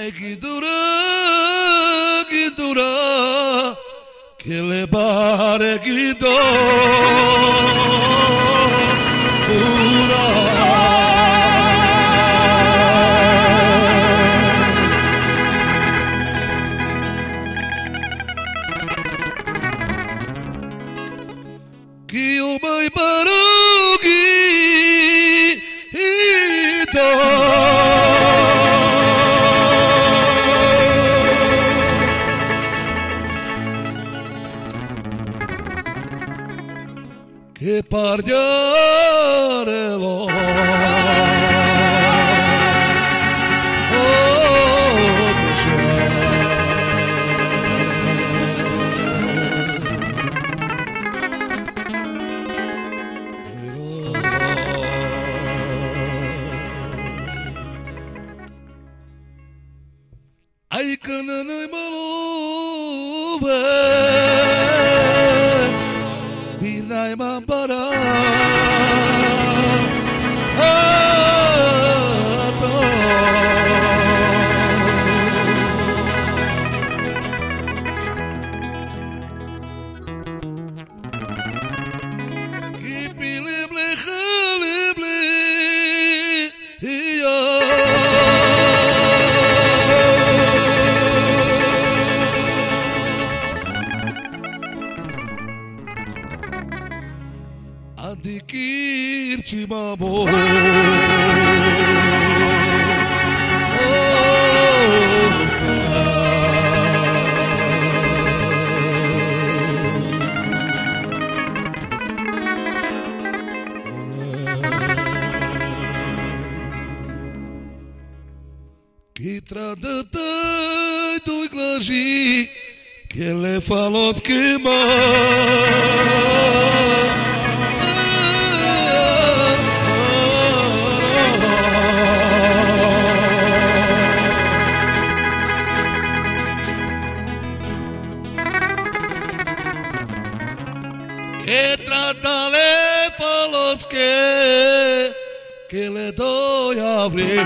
Ai ghidura, ghidura, che le bare Chi o mai barugi che parliarelo ai cananai malove binai mambara Adikirci mamore Chi tradătă-i tu-i glăji Che le falos chema Che tratale falos che le doy a abrir